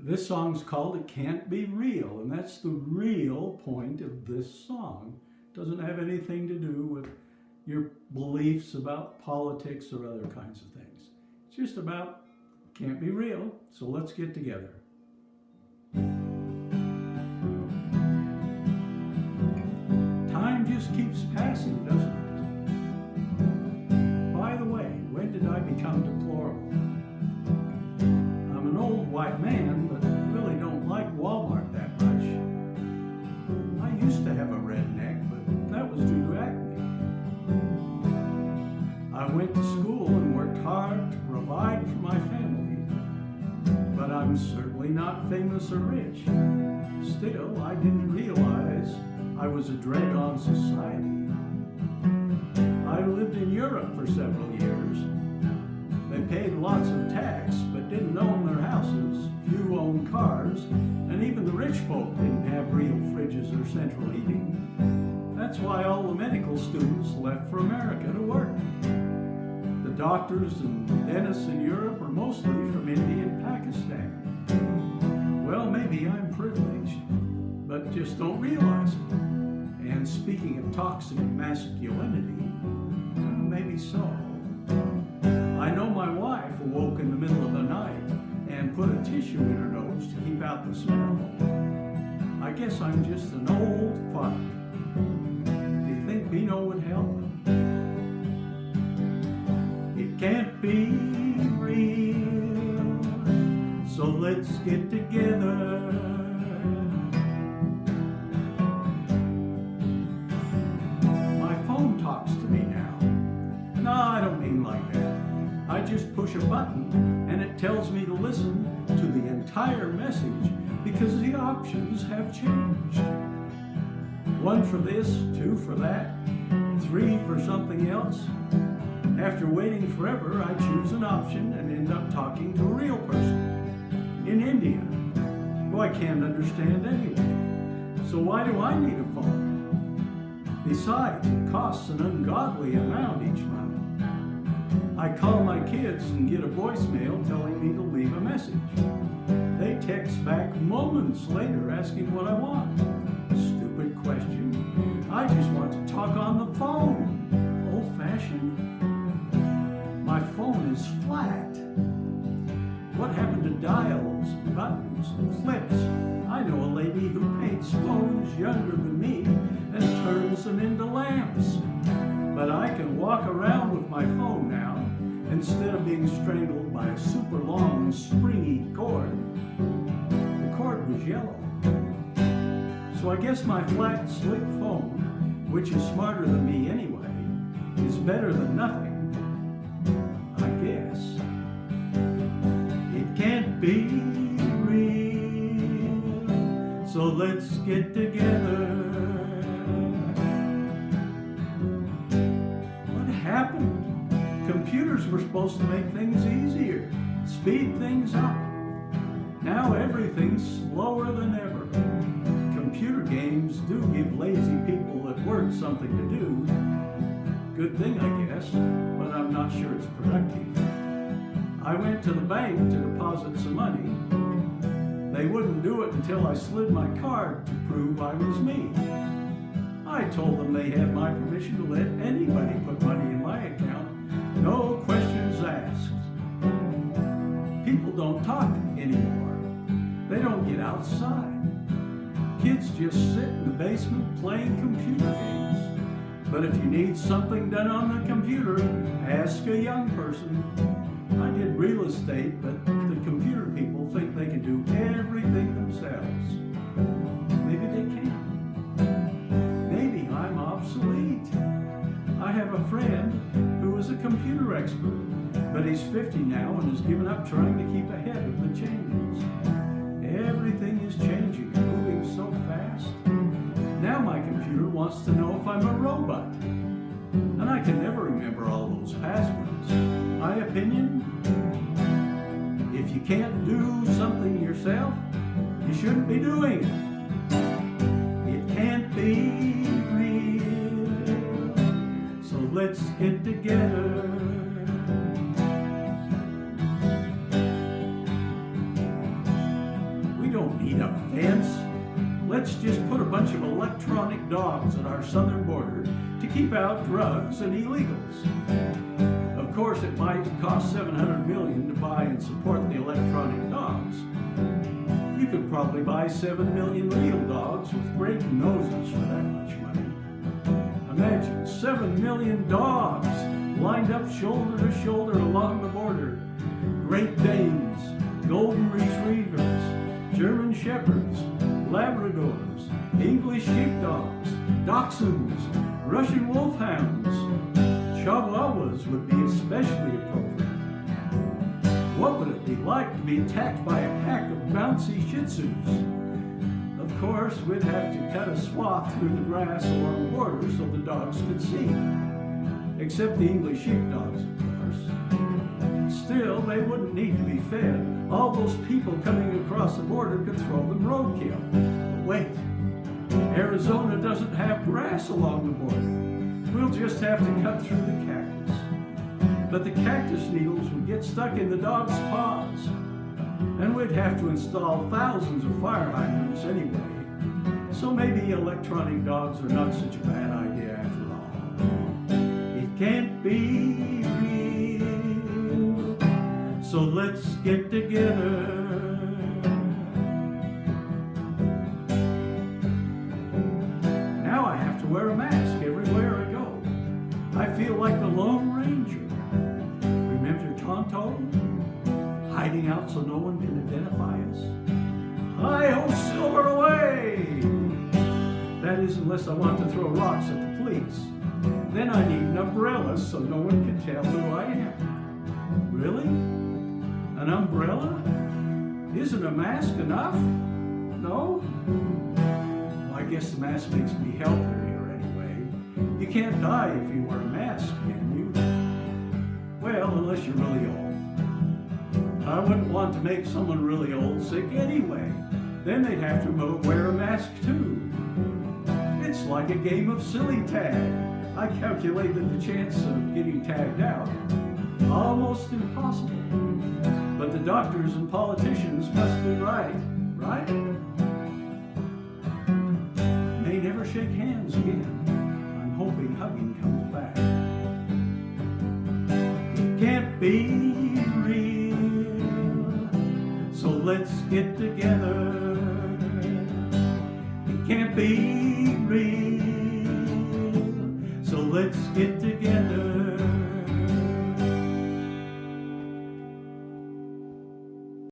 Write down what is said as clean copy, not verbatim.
This song's called It Can't Be Real, and that's the real point of this song. It doesn't have anything to do with your beliefs about politics or other kinds of things. It's just about can't be real, so let's get together. Time just keeps passing, doesn't it? By the way, when did I become deplorable? I'm an old white man, but really don't like Walmart that much. I used to have a red neck, but that was due to acne. I went to school and worked hard to provide for my family, but I'm certainly not famous or rich. Still, I didn't realize I was a drag on society. I lived in Europe for several years. They paid lots of tax, but didn't own their houses, few owned cars, and even the rich folk didn't have real fridges or central heating. That's why all the medical students left for America to work. The doctors and dentists in Europe are mostly from India and Pakistan. Well, maybe I'm privileged, but just don't realize it. And speaking of toxic masculinity, maybe so. I know my wife awoke in the middle of the night and put a tissue in her nose to keep out the smell. I guess I'm just an old fart. Do you think Beano would help? It can't be real, so let's get together. My phone talks to me now. No, I don't mean like that. I just push a button and it tells me to listen to the entire message because the options have changed. 1 for this, 2 for that, 3 for something else. After waiting forever, I choose an option and end up talking to a real person in India, who I can't understand anyway. So why do I need a phone? Besides, it costs an ungodly amount each month. I call my kids and get a voicemail telling me to leave a message. They text back moments later asking what I want. Stupid question. I just want to talk on the phone. Old-fashioned. My phone is flat. What happened to dials, buttons, and flips? I know a lady who paints phones younger than me and turns them into lamps. But I can walk around with my phone now instead of being strangled by a super long, springy cord. The cord was yellow. So I guess my flat, slick phone, which is smarter than me anyway, is better than nothing. I guess. It can't be real, so let's get together. What happened? Computers were supposed to make things easier, speed things up. Now everything's slower than ever. Computer games do give lazy people at work something to do. Good thing, I guess, but I'm not sure it's productive. I went to the bank to deposit some money. They wouldn't do it until I slid my card to prove I was me. I told them they had my permission to let anybody put money in my account. No questions asked. People don't talk anymore. They don't get outside. Kids just sit in the basement playing computer games. But if you need something done on the computer, ask a young person. I did real estate, but the computer people think they can do everything themselves. Maybe they can't. Maybe I'm obsolete. I have a friend who is a computer expert, but he's 50 now and has given up trying to keep ahead of the changes. Everything is changing and moving so fast. Now my computer wants to know if I'm a robot. And I can never remember all those passwords. My opinion? If you can't do something yourself, you shouldn't be doing it. It can't be real, so let's get together. need a fence. Let's just put a bunch of electronic dogs at our southern border to keep out drugs and illegals. Of course, it might cost $700 million to buy and support the electronic dogs. You could probably buy 7 million real dogs with great noses for that much money. Imagine 7 million dogs lined up shoulder to shoulder along the border. Great Danes, Golden Retrievers, German Shepherds, Labradors, English Sheepdogs, Dachshunds, Russian Wolfhounds. Chihuahuas would be especially appropriate. What would it be like to be attacked by a pack of bouncy Shih Tzus? Of course, we'd have to cut a swath through the grass along the border so the dogs could see. Except the English sheepdogs, of course. Still, they wouldn't need to be fed. All those people coming across the border could throw them roadkill. But wait, Arizona doesn't have grass along the border. We'll just have to cut through the cactus. But the cactus needles would get stuck in the dog's paws. And we'd have to install thousands of fire hydrants anyway. So maybe electronic dogs are not such a bad idea after all. It can't be real, so let's get together. Now I have to wear a mask everywhere I go. I feel like the Lone Ranger. Remember Tonto? Hiding out so no one can identify us. Hi-ho, Silver, away! That is, unless I want to throw rocks at the police. Then I need an umbrella so no one can tell who I am. Really? An umbrella? Isn't a mask enough? No? Well, I guess the mask makes me healthier here anyway. You can't die if you wear a mask, can you? Well, unless you're really old. I wouldn't want to make someone really old sick anyway. Then they'd have to wear a mask too. It's like a game of silly tag. I calculated the chance of getting tagged out. Almost impossible. But the doctors and politicians must be right, right? May never shake hands again. I'm hoping hugging comes back. It can't be real, so let's get together. It can't be real, so let's get together.